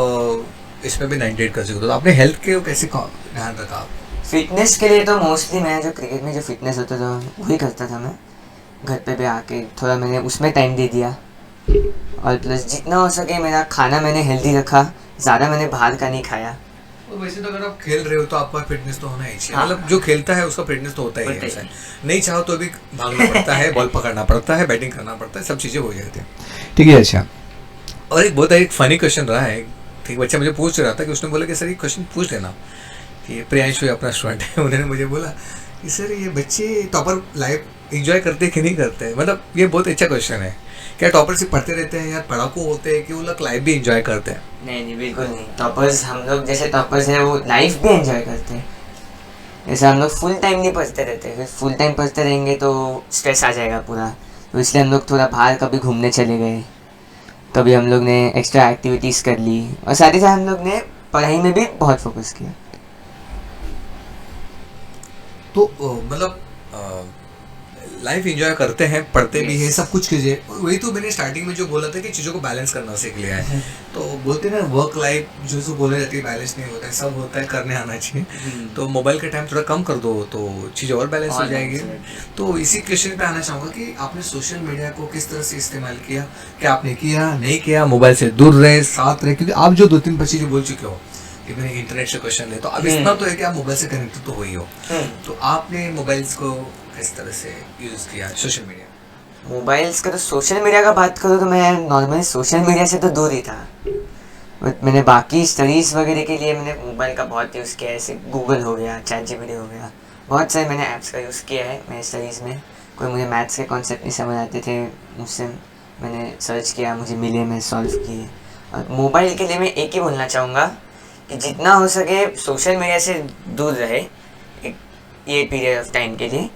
इसमें भी 98 कर चुके हो, तो आपने हेल्थ के कैसे ध्यान रखा? फिटनेस के लिए तो मोस्टली मैं जो क्रिकेट में जो फिटनेस होता था वही करता था। मैं घर पे भी आके थोड़ा मैंने उसमें टाइम दे दिया, और प्लस जितना हो सके मेरा खाना मैंने हेल्दी रखा, ज़्यादा मैंने बाहर का नहीं खाया। तो वैसे तो अगर आप खेल रहे हो तो आपका फिटनेस तो होना ही चाहिए। हाँ। मतलब जो खेलता है उसका फिटनेस तो होता ही है। नहीं चाहो तो भी भागना पड़ता है, बॉल पकड़ना पड़ता है, बैटिंग करना पड़ता है, सब चीज़ें हो जाती हैं। ठीक है, अच्छा। और एक बहुत एक फनी क्वेश्चन रहा है, ठीक, बच्चा मुझे पूछ रहा था कि उसने बोला कि सर ये क्वेश्चन पूछ लेना, कि प्रियांशु अपना स्टूडेंट है, उन्होंने मुझे बोला कि सर ये बच्चे टॉपर लाइफ एंजॉय करते कि नहीं करते? मतलब ये बहुत अच्छा क्वेश्चन है। क्या टॉपर सिर्फ पढ़ते रहते हैं या पढ़ाकू होते हैं कि वो लोग लाइफ भी एंजॉय करते हैं? नहीं, बिल्कुल नहीं। टॉपर्स, हम लोग जैसे टॉपर्स हैं वो लाइफ भी एंजॉय करते हैं। जैसे हम लोग फुल टाइम नहीं पढ़ते रहते, फिर फुल टाइम पढ़ते रहेंगे तो स्ट्रेस आ जाएगा पूरा। तो इसलिए हम लोग थोड़ा बाहर कभी घूमने चले गए, कभी हम लोग ने एक्स्ट्रा एक्टिविटीज़ कर ली, और साथ ही साथ हम लोग ने पढ़ाई में भी बहुत फोकस किया। तो मतलब लाइफ एंजॉय करते हैं, पढ़ते भी हैं, सब कुछ कीजिए। वही तो मैंने स्टार्टिंग में जो बोला था कि चीज़ों को बैलेंस करना सीख लिया है। तो बोलते हैं ना वर्क लाइफ जो बोला जाती है बैलेंस नहीं होता है, सब होता है, करने आना चाहिए। तो मोबाइल का टाइम थोड़ा कम कर दो तो चीज़ें और बैलेंस हो जाएगी। तो इसी क्वेश्चन पे आना चाहूँगा कि आपने सोशल मीडिया को किस तरह से इस्तेमाल किया, क्या आपने किया, नहीं किया, मोबाइल से दूर रहे, साथ रहे? क्योंकि आप जो 2-3 चीज़ें बोल चुके हो कि मैंने इंटरनेट से क्वेश्चन ले, तो अब इतना तो है कि आप मोबाइल से कनेक्टेड तो हो ही हो। तो आपने मोबाइल्स को किस तरह से यूज़ किया, सोशल मीडिया? मोबाइल्स का तो सोशल मीडिया का बात करूँ तो मैं नॉर्मली सोशल मीडिया से तो दूर ही था, बट मैंने बाकी स्टडीज़ वगैरह के लिए मैंने मोबाइल का बहुत यूज़ किया है। जैसे गूगल हो गया, ChatGPT हो गया, बहुत सारे मैंने ऐप्स का यूज़ किया है मेरे स्टडीज़ में। कोई मुझे मैथ्स के कॉन्सेप्ट नहीं समझ आते थे, मुझसे मैंने सर्च किया, मुझे मिले, मैं सॉल्व किए। और मोबाइल के लिए मैं एक ही बोलना चाहूँगा कि जितना हो सके सोशल मीडिया से दूर रहे ये पीरियड ऑफ टाइम के लिए,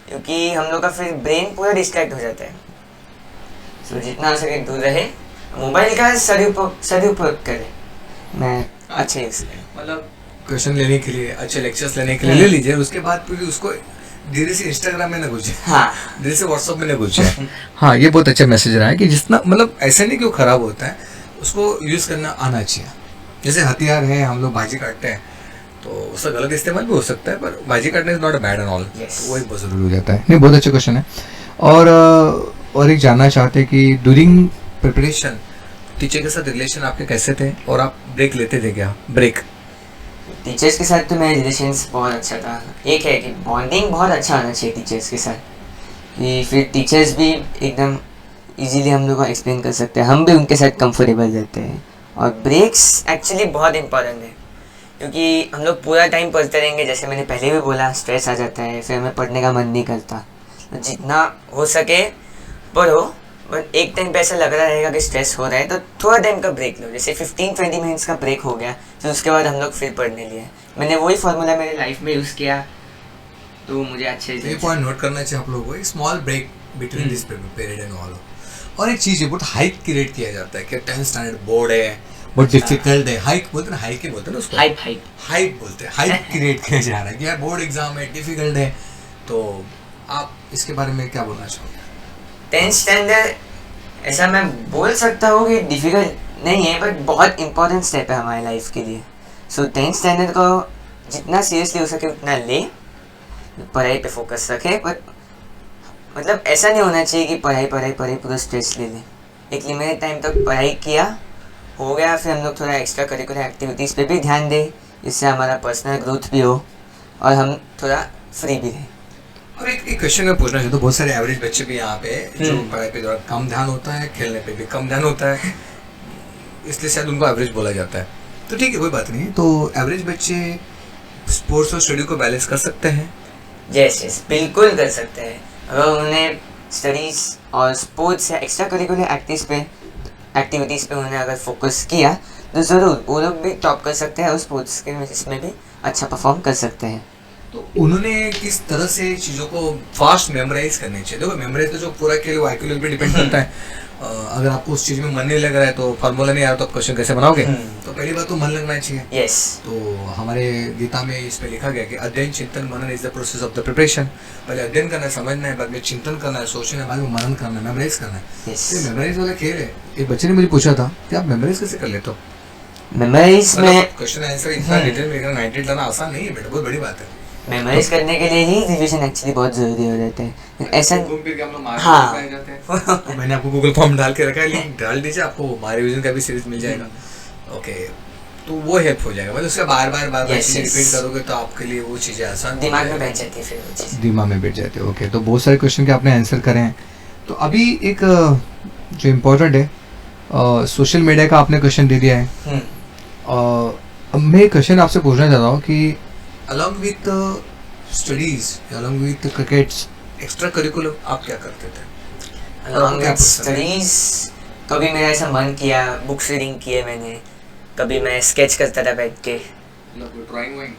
क्योंकि हम लोग का फिर ब्रेन पूरा डिस्ट्रैक्ट हो जाता है। सो जितना हो सके दूर रहे, मोबाइल का सदुपयोग करें, मैं अच्छे यूज़ करें। मतलब क्वेश्चन लेने के लिए, अच्छे लेक्चर्स लेने के लिए ले लीजिए, उसके बाद फिर उसको धीरे से इंस्टाग्राम में न घुसे, हाँ, धीरे से व्हाट्सअप में न घुसे। हाँ, ये बहुत अच्छा मैसेज रहा है कि जितना मतलब ऐसा नहीं कि वो खराब होता है, उसको यूज़ करना आना चाहिए। जैसे हथियार है, हम लोग भाजी काटते हैं तो उसका गलत इस्तेमाल भी हो सकता है, पर भाजी काटने is not a bad and all, Yes. तो वही बहुत ज़रूरी हो जाता है। नहीं, बहुत अच्छा क्वेश्चन है। और एक जानना चाहते हैं कि ड्यूरिंग प्रिपरेशन टीचर के साथ रिलेशन आपके कैसे थे, और आप ब्रेक लेते थे क्या? ब्रेक टीचर्स के साथ तो मेरा रिलेशंस बहुत अच्छा था। एक है कि बॉन्डिंग बहुत अच्छा होना चाहिए टीचर्स के साथ, कि फिर टीचर्स भी एकदम इजीली हम लोग को एक्सप्लेन कर सकते हैं, हम भी उनके साथ कंफर्टेबल रहते हैं। और ब्रेक्स एक्चुअली बहुत इंपॉर्टेंट है, क्योंकि हम लोग पूरा टाइम पढ़ते रहेंगे, जैसे मैंने पहले भी बोला, स्ट्रेस आ जाता है, फिर हमें पढ़ने का मन नहीं करता। तो जितना हो सके पढ़ो, बट एक टाइम पे ऐसा लग रहा रहेगा कि स्ट्रेस हो रहा है तो थोड़ा टाइम का ब्रेक लो, जैसे 15-20 मिनट्स का ब्रेक हो गया, फिर उसके बाद हम लोग फिर पढ़ने लिए। मैंने वही फार्मूला मेरे लाइफ में यूज़ किया, तो मुझे अच्छे ये पॉइंट नोट करना चाहिए आप लोगों को, एक small break between this period and all. और एक चीज़ है, बहुत हाइक क्रिएट किया जाता है कि 10th स्टैंडर्ड बोर्ड है, बहुत डिफिकल्ट है, हाइक बोलते हैं, हाइक ही बोलते हैं ना उसको, हाइप बोलते हैं, हाइप क्रिएट किया जा रहा है कि यार बोर्ड एग्जाम है, डिफिकल्ट है। तो आप इसके बारे में क्या बोलना चाहोगे? 10th स्टैंडर्ड ऐसा मैं बोल सकता हूँ कि डिफ़िकल्ट नहीं है, बट बहुत इंपॉर्टेंट स्टेप है हमारी लाइफ के लिए। सो 10th स्टैंडर्ड को जितना सीरियसली हो सके उतना ले, पढ़ाई पे फोकस रखे, बट मतलब ऐसा नहीं होना चाहिए कि पढ़ाई पढ़ाई पढ़ाई पूरा स्ट्रेस ले ले। एक लिमिटेड टाइम तक पढ़ाई किया, हो गया, फिर हम लोग थोड़ा एक्स्ट्रा करिकुलर एक्टिविटीज़ पे भी ध्यान दें, जिससे हमारा पर्सनल ग्रोथ भी हो और हम थोड़ा फ्री भी रहें। और एक क्वेश्चन मैं पूछना चाहता हूँ, बहुत सारे एवरेज बच्चे भी यहाँ पे जो पढ़ाई पे थोड़ा कम ध्यान होता है, खेलने पे भी कम ध्यान होता है, इसलिए शायद उनको एवरेज बोला जाता है। तो ठीक है, कोई बात नहीं। तो एवरेज बच्चे स्पोर्ट्स और स्टडी को बैलेंस कर सकते हैं? यस, बिल्कुल कर सकते हैं। अगर उन्हें स्टडीज़ और स्पोर्ट्स या एक्स्ट्रा करिकुलर एक्टिविटीज़ पे उन्हें अगर फोकस किया तो ज़रूर वो लोग भी टॉप कर सकते हैं और स्पोर्ट्स के इसमें भी अच्छा परफॉर्म कर सकते हैं। तो उन्होंने किस तरह से चीज़ों को फास्ट मेमोराइज करनी चाहिए? देखो, मेमोराइज तो जो पूरा के लिए वो IQ लेवल पे डिपेंड करता है। अगर आपको उस चीज़ में मन नहीं लग रहा है तो फार्मूला नहीं आ रहा तो आप क्वेश्चन कैसे बनाओगे? तो पहली बात तो मन लगना चाहिए। यस। तो हमारे गीता में इस पे लिखा गया कि अध्ययन चिंतन मनन is the process of the preparation. पहले अध्ययन करना है, समझना है, बाद में चिंतन करना है, सोचना है, बाद में मनन करना है, मेमोराइज करना है। यस। ये मेमोराइज वाला खेल है। एक बच्चे ने मुझे पूछा था कि आप मेमोराइज कैसे कर लेते हो? मेमोराइज में क्वेश्चन आंसर इतना डिटेल में 98 लाना आसान नहीं है बेटा, बहुत बड़ी बात है। मेमोराइज करने के लिए ही रिवीजन एक्चुअली बहुत ज़रूरी हो जाता है। ऐसा घूम फिर के हम लोग मार हाँ। के जाते हैं। तो मैंने आपको गूगल फॉर्म डाल के रखा है, लिंक डाल दीजिए, आपको माय रिवीजन का भी सीरीज मिल जाएगा। ओके, तो वो हेल्प हो जाएगा। मतलब उसका बार बार चीज़ें रिपीट करोगे तो आपके लिए वो चीज़ें आसान दिमाग में बैठ जाती है, फिर वो चीज़ दिमाग में बैठ जाती है। ओके, तो बहुत सारे क्वेश्चन के आपने आंसर करे हैं। तो अभी एक जो इम्पोर्टेंट है, सोशल मीडिया का आपने क्वेश्चन दे दिया है। अब मैं एक क्वेश्चन आपसे पूछना चाहता हूँ कि along with studies, along with crickets, extra curricular आप क्या करते थे? अलॉन्ग विथ स्टडीज़ कभी मेरा ऐसा मन किया, बुक्स रीडिंग किए मैंने, कभी मैं स्केच करता था बैठ के। Drawing vying?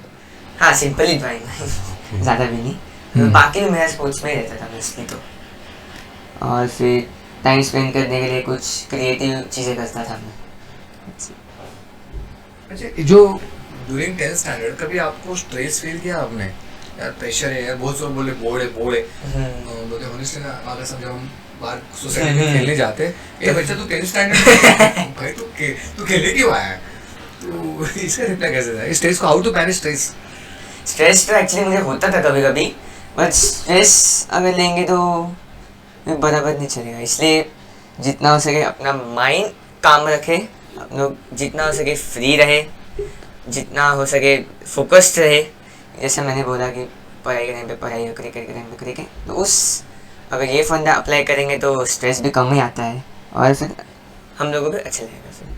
हाँ, सिंपली ड्राइंग, ज़्यादा भी नहीं। बाकी भी मेरा स्पोर्ट्स में ही रहता था मोस्टली तो। और फिर टाइम स्पेंड करने के लिए कुछ क्रिएटिव चीज़ें करता था मैं। अच्छा, जो ड्यूरिंग 10th स्टैंडर्ड कभी आपको स्ट्रेस फील किया आपने? यार प्रेशर है यार, बहुत लोग बोले बोर्ड है बोलते होनेस्टली ना, अगर समझो हम बाहर सोसाइटी में खेलने जाते, ए बच्चा तू 10th स्टैंडर्ड भाई तू खेलने क्यों आया है? तो इसका रिप्लाई कैसे था? स्ट्रेस को how to manage stress? Stress तो एक्चुअली मुझे होता था कभी कभी, बट स्ट्रेस अगर लेंगे तो बराबर नहीं चलेगा। इसलिए जितना हो सके अपना माइंड काम रखे, हम लोग जितना हो सके फ्री रहे, जितना हो सके फोकस्ड रहे। जैसे मैंने बोला कि पढ़ाई के टाइम पे पढ़ाई और क्रिकेट के टाइम पे क्रिकेट, तो उस अगर ये फंडा अप्लाई करेंगे तो स्ट्रेस भी कम ही आता है और फिर हम लोगों को अच्छा लगेगा फिर।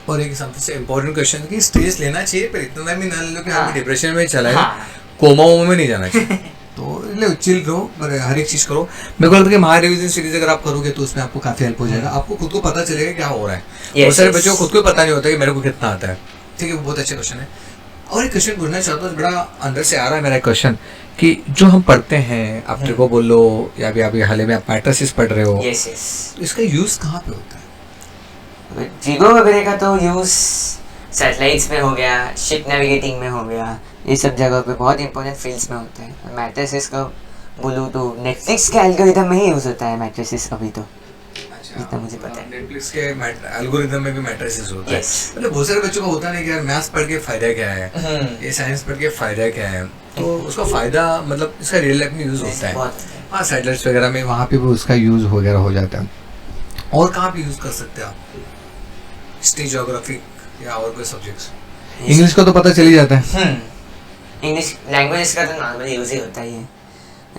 और एक सबसे इम्पोर्टेंट क्वेश्चन कि स्ट्रेस लेना चाहिए पर इतना भी ना ले लो कि हाँ। आप डिप्रेशन में चला है, हाँ। कोमा में नहीं जाना चाहिए। तो ले चिल रहो, पर हर एक चीज़ करो। मेरे को लगता है कि महार रिवीजन सीरीज अगर आप करोगे तो उसमें आपको काफ़ी हेल्प हो जाएगा, आपको खुद को पता चलेगा क्या हो रहा है। बहुत सारे बच्चों को खुद को पता नहीं होता कि मेरे को कितना आता है। ठीक है, वो बहुत अच्छा क्वेश्चन है। और एक क्वेश्चन पूछना चाहता हूँ, बड़ा अंदर से आ रहा है मेरा क्वेश्चन, कि जो हम पढ़ते हैं, आप ट्रिको बोल लो या अभी हाल ही में आप मैट्रिसेस पढ़ रहे हो, यस, तो इसका यूज़ कहाँ पे होता है? ट्रिगो वगैरह का तो यूज़ सैटेलाइट्स में हो गया, शिप नेविगेटिंग में हो गया, ये सब जगह पे बहुत इंपॉर्टेंट फील्ड्स में होता है। मैट्रिसेस का बोलूँ तो नेटफ्लिक्स के एल्गोरिथम में ही यूज़ होता है मैट्रिसेस का भी तो। अच्छा, जितना मुझे पता है। नेटफ्लिक्स के एल्गोरिदम में भी मैट्रिसेस होता है। Yes. मतलब बहुत सारे बच्चों को होता नहीं कि यार मैथ्स पढ़ के फायदा क्या है, ये साइंस पढ़ के फायदा क्या है, तो उसका फायदा मतलब इसका रियल लाइफ में यूज होता है। बहुत हाँ, सैटेलाइट्स वगैरह में वहाँ पे भी उसका यूज वगैरह हो जाता है। और कहाँ पे यूज कर सकते हैं आप? हिस्ट्री, ज्योग्राफी या और कोई सब्जेक्ट्स? इंग्लिश का तो पता चल ही जाता है। इंग्लिश लैंग्वेज का तो नॉर्मली यूज ही होता ही है।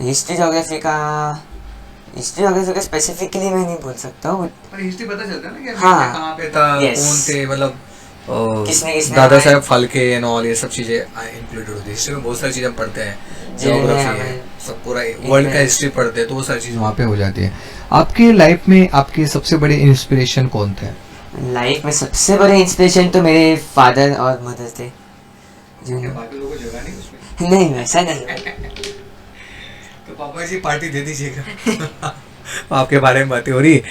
हिस्ट्री ज्योग्राफी का स्पेसिफिकली मैं नहीं बोल सकता हूँ। पर हिस्ट्री पता चलता है ना कि हाँ, कहाँ पे था, yes. कौन थे, मतलब किसने दादा साहब फाल्के एंड ऑल, ये सब चीजें इंक्लूडेड होती है। हिस्ट्री में बहुत सारी चीजें हम पढ़ते हैं, ज्योग्राफी है, सब पूरा वर्ल्ड का हिस्ट्री पढ़ते हैं, तो वो सारी चीज़ वहाँ पे हो जाती है। आपके लाइफ में आपके सबसे बड़े इंस्पिरेशन कौन थे? लाइफ में सबसे बड़े इंस्पिरेशन तो मेरे फादर और मदर थे। बाकी लोगों को जगह नहीं उसमें? नहीं, वैसा नहीं। तो पापा जी पार्टी दे दीजिएगा। आपके बारे में बातें हो रही है।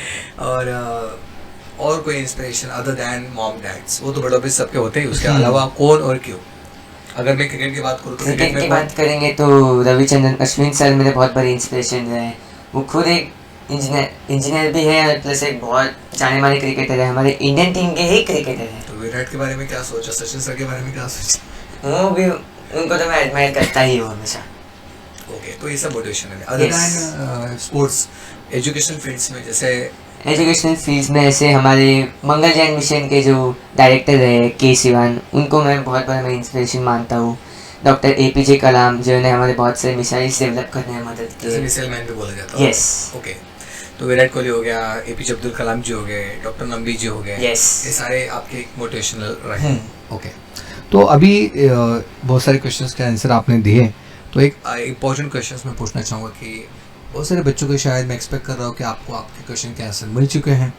और कोई inspiration other than mom dads? वो तो बड़े ऑब्वियस सबके होते हैं, उसके अलावा कौन और क्यों? अगर मैं क्रिकेट की बात करूँ तो क्रिकेट की बात करेंगे तो रविचंद्रन अश्विन सर मेरे बहुत बड़े इंस्पिरेशन रहे। वो खुद एक इंजीनियर भी है और प्लस एक बहुत जाने माने क्रिकेटर है, हमारे इंडियन टीम के ही क्रिकेटर है। तो विराट के बारे में क्या सोचा, सचिन सर के बारे में क्या सोचा? वो भी, उनको तो मैं एडमायर करता ही हूँ हमेशा। ओके, तो ये सब मोटिवेशन है। Other than sports, education fields में, जैसे एजुकेशनल फील्ड्स में ऐसे हमारे मंगलयान मिशन के जो डायरेक्टर रहे के सिवान, उनको मैं बहुत बड़ा मैं इंस्पिरेशन मानता हूँ। डॉक्टर APJ कलाम जिन्होंने हमारे बहुत सारे मिसाइल्स डेवलप करने में मदद की। जैसे मिसाइल मैन भी बोला जाता है। यस। ओके, तो विराट कोहली हो गया, APJ अब्दुल कलाम जी हो गए, डॉक्टर नंबी जी हो गए, यस, ये सारे आपके मोटिवेशनल रहे। ओके, तो अभी बहुत सारे क्वेश्चंस के आंसर आपने दिए, तो एक इम्पोर्टेंट क्वेश्चंस मैं पूछना चाहूँगा कि बहुत सारे बच्चों को शायद मैं एक्सपेक्ट कर रहा हूँ कि आपको आपके क्वेश्चन के आंसर मिल चुके हैं,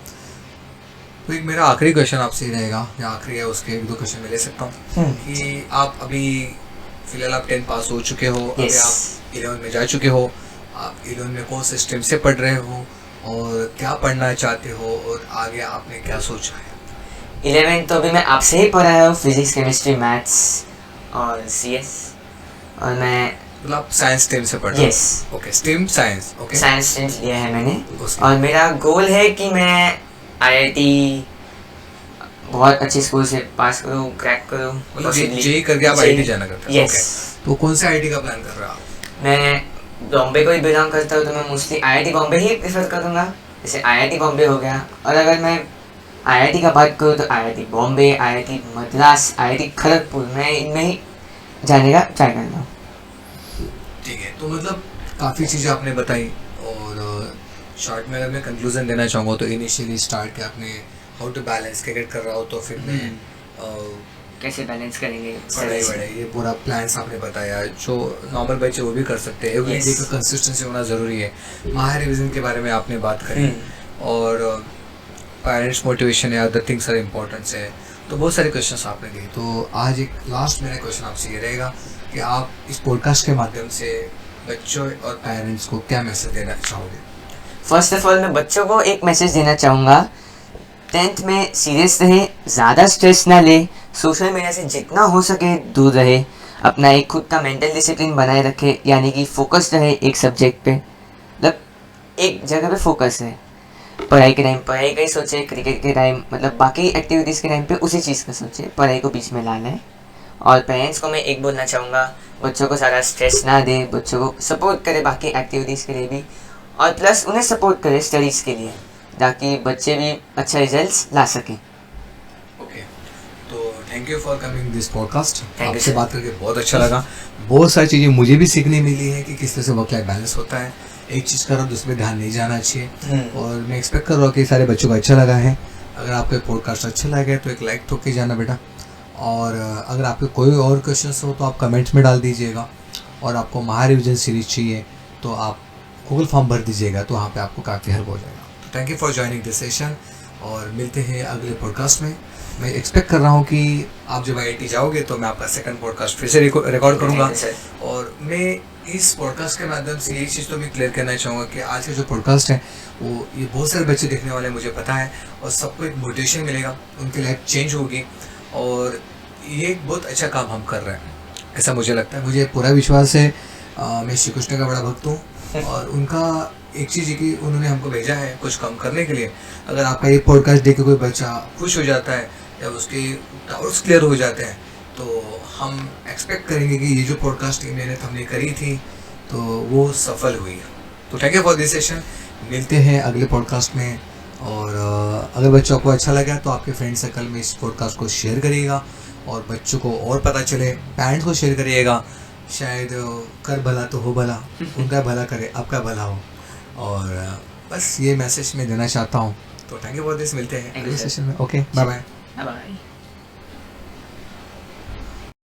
तो एक मेरा आखिरी क्वेश्चन आपसे ही रहेगा, या आखिरी है उसके 1-2 क्वेश्चन मैं ले सकता हूँ कि आप अभी फिलहाल आप 10 पास हो चुके हो, अभी आप 11 में जा चुके हो, आप 11 में कौन से स्ट्रीम से पढ़ रहे हो और क्या पढ़ना चाहते हो और आगे आपने क्या सोचा है? 11 तो अभी मैं आपसे ही पढ़ा है, फिजिक्स, केमिस्ट्री, मैथ्स और CS, और मैं मतलब साइंस स्ट्रीम से पढ़ रहा हूँ। Yes, okay, stream science. Okay, science stream लिया है मैंने, उसके और मेरा गोल है कि मैं IIT बहुत अच्छे स्कूल से पास करूँ, क्रैक करूँ। मतलब जेई करके आप IIT जाना करते हो? यस। तो कौन से IIT का प्लान कर रहे हो आप? मैं बॉम्बे को ही बिलोंग करता हूँ, तो मैं मोस्टली IIT बॉम्बे ही प्रेफर करूँगा। जैसे IIT बॉम्बे हो गया, और अगर मैं IIT का बात करूँ तो IIT Bombay, IIT Madras, IIT Kharagpur, मैं इनमें ही जाने का ट्राई कर रहा हूँ। ठीक है, तो मतलब काफ़ी चीज़ें आपने बताई, और शॉर्ट में अगर मैं कंक्लूजन देना चाहूँगा तो इनिशियली स्टार्ट किया आपने हाउ टू बैलेंस, क्रिकेट कर रहा हो तो फिर मैं कैसे बैलेंस करेंगे पढ़ाई वढ़ाई, ये पूरा प्लान्स आपने बताया, जो नॉर्मल बच्चे वो भी कर सकते हैं। एवरी डे का कंसिस्टेंसी होना ज़रूरी है। माहिर रिविजन के बारे में आपने बात करी, और पेरेंट्स मोटिवेशन या अदर थिंग्स आर इम्पोर्टेंट्स है, तो बहुत सारे क्वेश्चंस आपने दिए। तो आज एक लास्ट मेरा क्वेश्चन आपसे ये रहेगा कि आप इस पॉडकास्ट के माध्यम से बच्चों और पेरेंट्स को क्या मैसेज देना चाहोगे? फर्स्ट ऑफ ऑल मैं बच्चों को एक मैसेज देना चाहूँगा, 10th में सीरियस रहे, ज़्यादा स्ट्रेस ना ले, सोशल मीडिया से जितना हो सके दूर रहे, अपना एक खुद का मेंटल डिसिप्लिन बनाए रखे, यानी कि फोकस रहे एक सब्जेक्ट पे, मतलब एक जगह पे फोकस है। पढ़ाई के टाइम पढ़ाई का ही सोचे, क्रिकेट के टाइम मतलब बाकी एक्टिविटीज़ के टाइम पे उसी चीज़ का सोचे, पढ़ाई को बीच में लाना है। और पेरेंट्स को मैं एक बोलना चाहूँगा, बच्चों को सारा स्ट्रेस ना दे, बच्चों को सपोर्ट करे बाकी एक्टिविटीज़ के लिए भी, और प्लस उन्हें सपोर्ट करे स्टडीज़ के लिए, ताकि बच्चे भी अच्छा रिजल्ट्स ला सकें। ओके, तो thank you for coming this podcast. you, आपसे sir. बात करके बहुत अच्छा लगा। बहुत सारी चीज़ें मुझे भी सीखने मिली है कि किस तरह से वर्क लाइफ बैलेंस होता है, एक चीज़ कर रहा हूँ दूसरे ध्यान नहीं जाना चाहिए, और मैं एक्सपेक्ट कर रहा हूँ कि सारे बच्चों को अच्छा लगा है। अगर आपको पॉडकास्ट अच्छा लगा है तो एक लाइक ठोक के जाना बेटा, और अगर आपके कोई और क्वेश्चंस हो तो आप कमेंट्स में डाल दीजिएगा, और आपको महा रिविजन सीरीज चाहिए तो आप गूगल फॉर्म भर दीजिएगा, तो वहाँ पे आपको काफ़ी हेल्प हो जाएगा। Thank you for joining this session, और मिलते हैं अगले पॉडकास्ट में। मैं एक्सपेक्ट कर रहा हूँ कि आप जब IIT जाओगे तो मैं आपका सेकंड पॉडकास्ट फिर से रिकॉर्ड करूँगा, और मैं इस पॉडकास्ट के माध्यम से एक चीज़ तो मैं क्लियर करना चाहूँगा कि आज का जो पॉडकास्ट है वो ये बहुत सारे बच्चे देखने वाले हैं, मुझे पता है, और सबको एक मोटिवेशन मिलेगा, उनकी लाइफ चेंज होगी, और ये एक बहुत अच्छा काम हम कर रहे हैं, ऐसा मुझे लगता है। मुझे पूरा विश्वास है, मैं श्री कृष्ण का बड़ा भक्त हूँ, और उनका एक चीज़ की उन्होंने हमको भेजा है कुछ काम करने के लिए। अगर आपका ये पॉडकास्ट देख के कोई बच्चा खुश हो जाता है या उसके डाउट्स क्लियर हो जाते हैं तो हम एक्सपेक्ट करेंगे कि ये जो पॉडकास्ट की मेहनत हमने करी थी तो वो सफल हुई। तो thank you for this session. मिलते हैं अगले पॉडकास्ट में। और अगर बच्चों को अच्छा लगा तो आपके फ्रेंड सर्कल में इस पॉडकास्ट को शेयर करिएगा और बच्चों को और पता चले, पेरेंट्स को शेयर करिएगा। शायद कर भला तो हो भला, उनका भला करे आपका भला हो। और बस ये मैसेज मैं देना चाहता हूँ। तो थैंक यू फॉर दिस। मिलते हैं Thank you, अगले sir. सेशन में। Okay, bye bye. Bye bye.